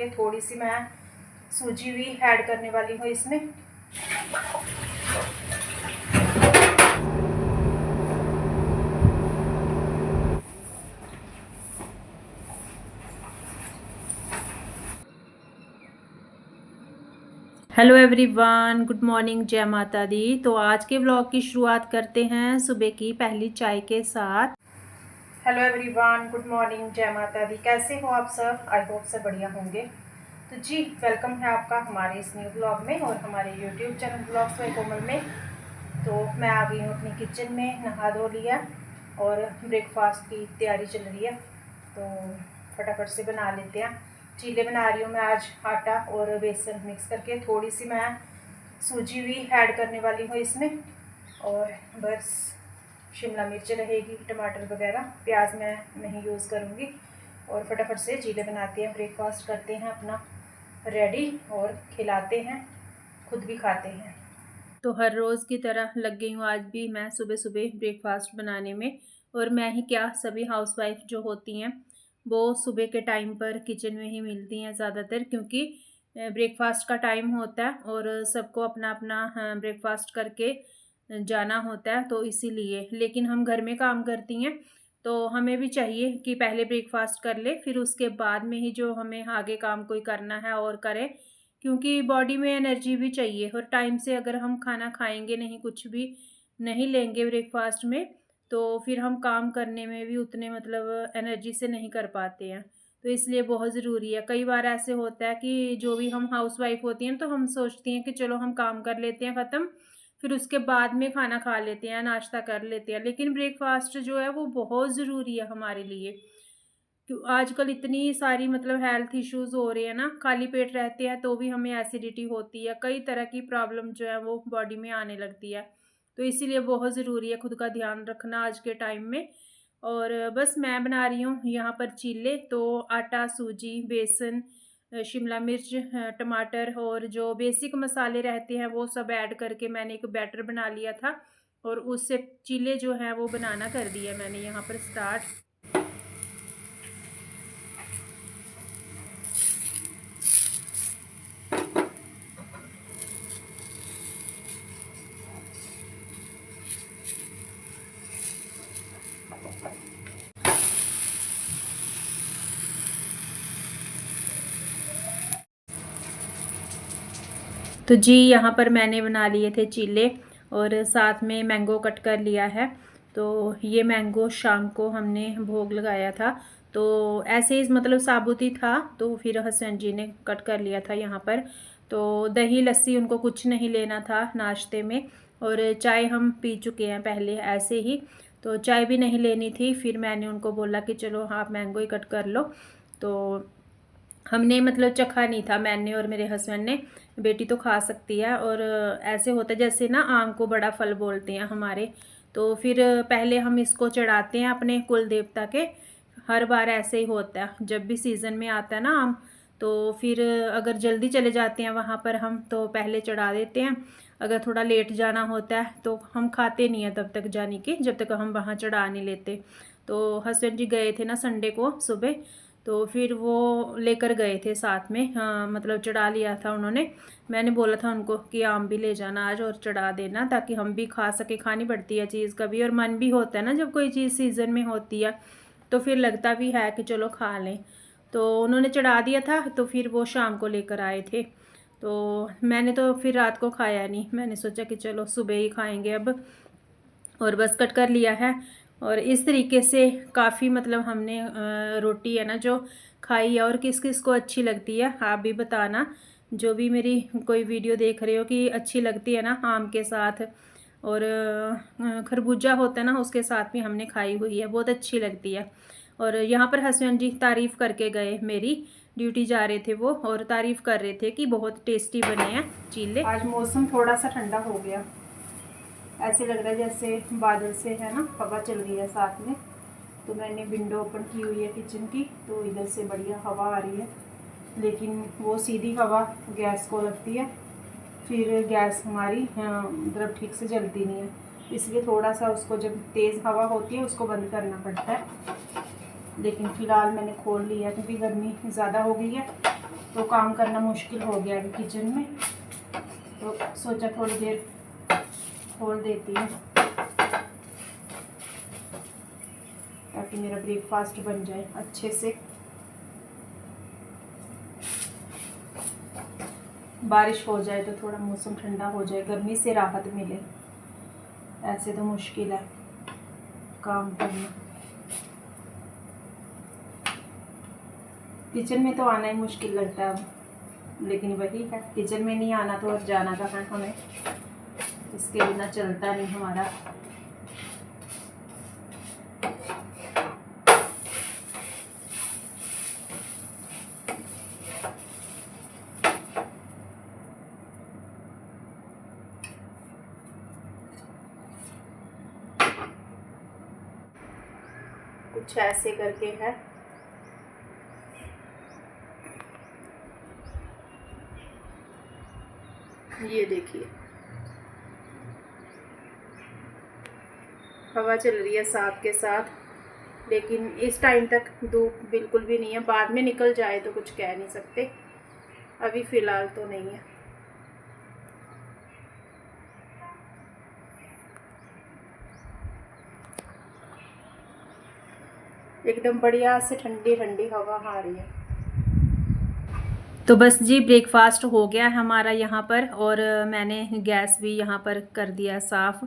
करके थोड़ी सी मैं सूजी भी ऐड करने वाली हूँ इसमें। हेलो एवरीवन, गुड मॉर्निंग, जय माता दी। तो आज के व्लॉग की शुरुआत करते हैं सुबह की पहली चाय के साथ। हेलो एवरीवन, गुड मॉर्निंग, जय माता दी। कैसे हो आप सब? आई होप सब बढ़िया होंगे। तो जी, वेलकम है आपका हमारे इस न्यू ब्लॉग में और हमारे यूट्यूब चैनल ब्लॉग्स में कोमल में। तो मैं आ गई हूँ अपनी किचन में, नहा धो लिया और ब्रेकफास्ट की तैयारी चल रही है। तो फटाफट से बना लेते हैं। चीले बना रही हूँ मैं आज आटा और बेसन मिक्स करके। थोड़ी सी मैं सूजी भी ऐड करने वाली हूँ इसमें, और बस शिमला मिर्च रहेगी, टमाटर वगैरह, प्याज मैं नहीं यूज़ करूँगी। और फटाफट से चीले बनाते हैं, ब्रेकफास्ट करते हैं अपना रेडी और खिलाते हैं, खुद भी खाते हैं। तो हर रोज़ की तरह लग गई हूँ आज भी मैं सुबह सुबह ब्रेकफास्ट बनाने में। और मैं ही क्या, सभी हाउसवाइफ जो होती हैं वो सुबह के टाइम पर किचन में ही मिलती हैं ज़्यादातर, क्योंकि ब्रेकफास्ट का टाइम होता है और सबको अपना अपना ब्रेकफास्ट करके जाना होता है, तो इसीलिए। लेकिन हम घर में काम करती हैं तो हमें भी चाहिए कि पहले ब्रेकफास्ट कर ले, फिर उसके बाद में ही जो हमें आगे काम कोई करना है और करें, क्योंकि बॉडी में एनर्जी भी चाहिए। और टाइम से अगर हम खाना खाएंगे नहीं, कुछ भी नहीं लेंगे ब्रेकफास्ट में, तो फिर हम काम करने में भी उतने मतलब एनर्जी से नहीं कर पाते हैं। तो इसलिए बहुत ज़रूरी है। कई बार ऐसे होता है कि जो भी हम हाउसवाइफ होती हैं तो हम सोचती हैं कि चलो हम काम कर लेते हैं ख़त्म, फिर उसके बाद में खाना खा लेते हैं, नाश्ता कर लेते हैं। लेकिन ब्रेकफास्ट जो है वो बहुत ज़रूरी है हमारे लिए। क्यों आजकल इतनी सारी मतलब हेल्थ इश्यूज़ हो रहे हैं ना, खाली पेट रहते हैं तो भी हमें एसिडिटी होती है, कई तरह की प्रॉब्लम जो है वो बॉडी में आने लगती है। तो इसीलिए बहुत ज़रूरी है खुद का ध्यान रखना आज के टाइम में। और बस मैं बना रही हूँ यहाँ पर चीले। तो आटा, सूजी, बेसन, शिमला मिर्च, टमाटर और जो बेसिक मसाले रहते हैं वो सब ऐड करके मैंने एक बैटर बना लिया था, और उससे चीले जो हैं वो बनाना कर दिया मैंने यहाँ पर स्टार्ट। तो जी, यहाँ पर मैंने बना लिए थे चीले और साथ में मैंगो कट कर लिया है। तो ये मैंगो शाम को हमने भोग लगाया था, तो ऐसे ही मतलब साबुत ही था, तो फिर हसन जी ने कट कर लिया था यहाँ पर। तो दही लस्सी उनको कुछ नहीं लेना था नाश्ते में, और चाय हम पी चुके हैं पहले ऐसे ही, तो चाय भी नहीं लेनी थी। फिर मैंने उनको बोला कि चलो आप मैंगो ही कट कर लो। तो हमने मतलब चखा नहीं था, मैंने और मेरे हस्बैंड ने। बेटी तो खा सकती है, और ऐसे होता है जैसे ना आम को बड़ा फल बोलते हैं हमारे। तो फिर पहले हम इसको चढ़ाते हैं अपने कुल देवता के। हर बार ऐसे ही होता है, जब भी सीज़न में आता है ना आम, तो फिर अगर जल्दी चले जाते हैं वहाँ पर हम, तो पहले चढ़ा देते हैं। अगर थोड़ा लेट जाना होता है तो हम खाते नहीं हैं तब तक, जाने की जब तक हम वहाँ चढ़ा नहीं लेते। तो हस्बैंड जी गए थे ना संडे को सुबह, तो फिर वो लेकर गए थे साथ में। हाँ, मतलब चढ़ा लिया था उन्होंने। मैंने बोला था उनको कि आम भी ले जाना आज और चढ़ा देना, ताकि हम भी खा सके। खानी पड़ती है चीज़ कभी, और मन भी होता है ना जब कोई चीज़ सीज़न में होती है, तो फिर लगता भी है कि चलो खा लें। तो उन्होंने चढ़ा दिया था, तो फिर वो शाम को लेकर आए थे। तो मैंने तो फिर रात को खाया नहीं, मैंने सोचा कि चलो सुबह ही खाएंगे अब, और बस कट कर लिया है। और इस तरीके से काफ़ी मतलब हमने रोटी है ना जो खाई है। और किस किस को अच्छी लगती है आप भी बताना, जो भी मेरी कोई वीडियो देख रहे हो, कि अच्छी लगती है ना आम के साथ। और खरबूजा होता है ना उसके साथ भी हमने खाई हुई है, बहुत अच्छी लगती है। और यहाँ पर हस्बैंड जी तारीफ़ करके गए, मेरी ड्यूटी जा रहे थे वो, और तारीफ़ कर रहे थे कि बहुत टेस्टी बने हैं चीले। आज मौसम थोड़ा सा ठंडा हो गया, ऐसे लग रहा है जैसे बादल से है ना हवा चल रही है साथ में। तो मैंने विंडो ओपन की हुई है किचन की, तो इधर से बढ़िया हवा आ रही है। लेकिन वो सीधी हवा गैस को लगती है, फिर गैस हमारी मतलब ठीक से जलती नहीं है, इसलिए थोड़ा सा उसको जब तेज़ हवा होती है उसको बंद करना पड़ता है। लेकिन फ़िलहाल मैंने खोल लिया क्योंकि गर्मी ज़्यादा हो गई है। तो काम करना मुश्किल हो गया अभी किचन में। तो सोचा थोड़ी देर खोल देती हूँ ताकि मेरा ब्रेकफास्ट बन जाए अच्छे से। बारिश हो जाए तो थोड़ा मौसम ठंडा हो जाए, गर्मी से राहत मिले। ऐसे तो मुश्किल है काम करना। किचन में तो आना ही मुश्किल लगता है अब, लेकिन वही है, किचन में नहीं आना तो और जाना कहाँ है हमें। इसके बिना चलता नहीं हमारा। कुछ ऐसे करके है। ये देखिए हवा चल रही है साथ के साथ, लेकिन इस टाइम तक धूप बिल्कुल भी नहीं है। बाद में निकल जाए तो कुछ कह नहीं सकते, अभी फ़िलहाल तो नहीं है। एकदम बढ़िया से ठंडी ठंडी हवा आ रही है। तो बस जी ब्रेकफास्ट हो गया है हमारा यहाँ पर, और मैंने गैस भी यहाँ पर कर दिया साफ़।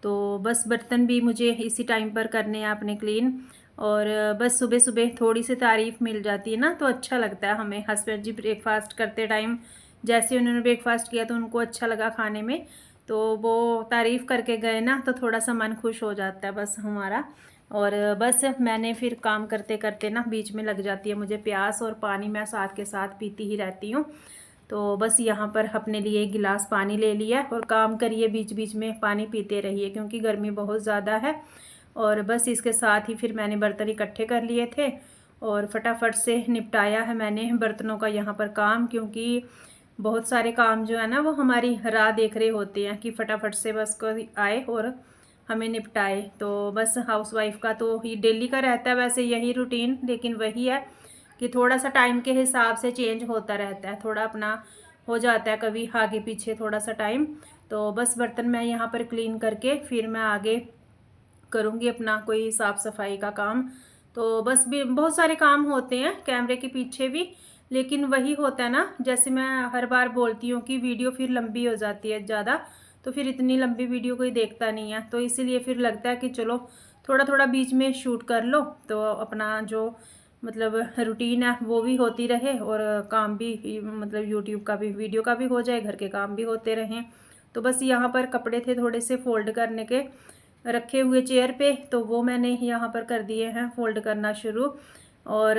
तो बस बर्तन भी मुझे इसी टाइम पर करने हैं अपने क्लीन। और बस सुबह सुबह थोड़ी सी तारीफ़ मिल जाती है ना, तो अच्छा लगता है हमें। हस्बैंड जी ब्रेकफास्ट करते टाइम जैसे उन्होंने ब्रेकफास्ट किया तो उनको अच्छा लगा खाने में, तो वो तारीफ़ करके गए ना, तो थोड़ा सा मन खुश हो जाता है बस हमारा। और बस मैंने फिर काम करते करते ना बीच में लग जाती है मुझे प्यास, और पानी मैं साथ के साथ पीती ही रहती हूँ। तो बस यहाँ पर अपने लिए एक गिलास पानी ले लिया, और काम करिए बीच बीच में पानी पीते रहिए क्योंकि गर्मी बहुत ज़्यादा है। और बस इसके साथ ही फिर मैंने बर्तन इकट्ठे कर लिए थे और फटाफट से निपटाया है मैंने बर्तनों का यहाँ पर काम, क्योंकि बहुत सारे काम जो है ना वो हमारी राह देख रहे होते हैं कि फटाफट से बस को आए और हमें निपटाए। तो बस हाउसवाइफ का तो ये डेली का रहता है वैसे यही रूटीन, लेकिन वही है कि थोड़ा सा टाइम के हिसाब से चेंज होता रहता है, थोड़ा अपना हो जाता है कभी आगे पीछे थोड़ा सा टाइम। तो बस बर्तन मैं यहाँ पर क्लीन करके फिर मैं आगे करूँगी अपना कोई साफ़ सफाई का काम। तो बस भी बहुत सारे काम होते हैं कैमरे के पीछे भी, लेकिन वही होता है ना, जैसे मैं हर बार बोलती हूँ कि वीडियो फिर लंबी हो जाती है ज़्यादा, तो फिर इतनी लंबी वीडियो कोई देखता नहीं है, तो इसीलिए फिर लगता है कि चलो थोड़ा थोड़ा बीच में शूट कर लो, तो अपना जो मतलब रूटीन है वो भी होती रहे और काम भी मतलब यूट्यूब का भी वीडियो का भी हो जाए, घर के काम भी होते रहें। तो बस यहाँ पर कपड़े थे थोड़े से फोल्ड करने के रखे हुए चेयर पे, तो वो मैंने यहाँ पर कर दिए हैं फोल्ड करना शुरू। और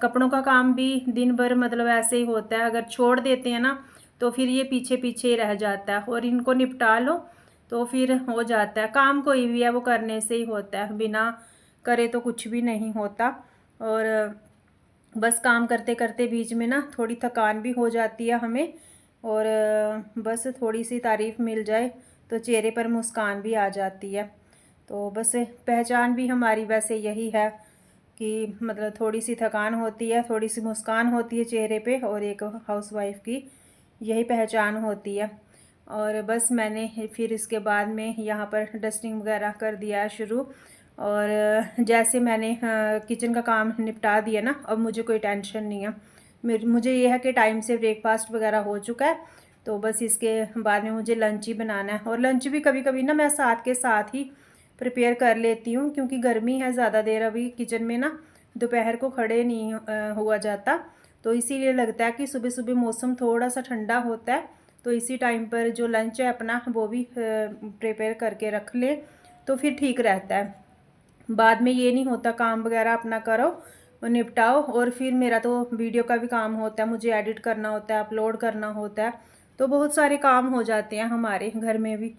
कपड़ों का काम भी दिन भर मतलब ऐसे ही होता है, अगर छोड़ देते हैं ना तो फिर ये पीछे पीछे रह जाता है, और इनको निपटा लो तो फिर हो जाता है। काम कोई भी है वो करने से ही होता है, बिना करे तो कुछ भी नहीं होता। और बस काम करते करते बीच में ना थोड़ी थकान भी हो जाती है हमें, और बस थोड़ी सी तारीफ़ मिल जाए तो चेहरे पर मुस्कान भी आ जाती है। तो बस पहचान भी हमारी वैसे यही है कि मतलब थोड़ी सी थकान होती है, थोड़ी सी मुस्कान होती है चेहरे पे, और एक हाउसवाइफ की यही पहचान होती है। और बस मैंने फिर इसके बाद में यहाँ पर डस्टिंग वगैरह कर दिया शुरू। और जैसे मैंने किचन का काम निपटा दिया ना, अब मुझे कोई टेंशन नहीं है। मुझे ये है कि टाइम से ब्रेकफास्ट वगैरह हो चुका है, तो बस इसके बाद में मुझे लंच ही बनाना है। और लंच भी कभी कभी ना मैं साथ के साथ ही प्रिपेयर कर लेती हूँ, क्योंकि गर्मी है ज़्यादा देर अभी किचन में ना दोपहर को खड़े नहीं हुआ जाता, तो इसीलिए लगता है कि सुबह सुबह मौसम थोड़ा सा ठंडा होता है, तो इसी टाइम पर जो लंच है अपना वो भी प्रिपेयर करके रख ले तो फिर ठीक रहता है। बाद में ये नहीं होता काम वगैरह अपना करो और निपटाओ, और फिर मेरा तो वीडियो का भी काम होता है, मुझे एडिट करना होता है, अपलोड करना होता है, तो बहुत सारे काम हो जाते हैं हमारे घर में भी।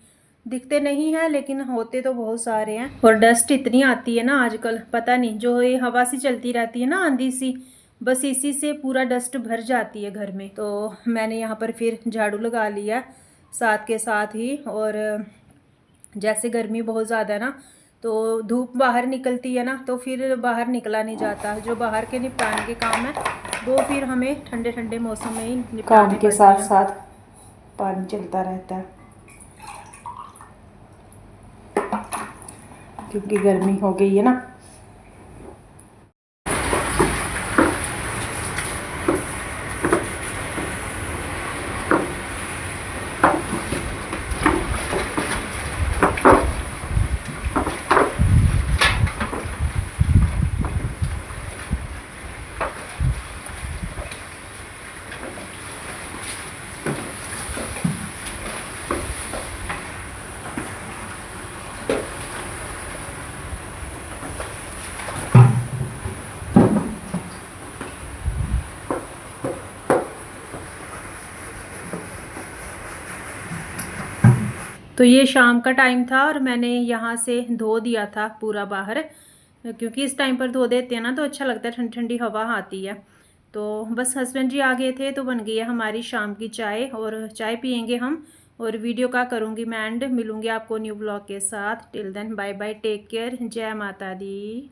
दिखते नहीं हैं लेकिन होते तो बहुत सारे हैं। और डस्ट इतनी आती है ना आजकल, पता नहीं, जो ये हवा सी चलती रहती है ना आंधी सी, बस इसी से पूरा डस्ट भर जाती है घर में। तो मैंने यहाँ पर फिर झाड़ू लगा लिया साथ के साथ ही। और जैसे गर्मी बहुत ज़्यादा है ना, तो धूप बाहर निकलती है ना, तो फिर बाहर निकला नहीं जाता। जो बाहर के निपटान के काम है वो फिर हमें ठंडे ठंडे मौसम में ही काम निपटाने के पड़ते साथ हैं। साथ पानी चलता रहता है क्योंकि गर्मी हो गई है ना। तो ये शाम का टाइम था और मैंने यहाँ से धो दिया था पूरा बाहर, क्योंकि इस टाइम पर धो देते हैं ना तो अच्छा लगता है, ठंडी ठंडी हवा आती है। तो बस हस्बैंड जी आ गए थे तो बन गई है हमारी शाम की चाय, और चाय पियेंगे हम। और वीडियो का करूँगी मैं एंड, मिलूँगी आपको न्यू ब्लॉग के साथ। Till then bye bye, take care, जय माता दी।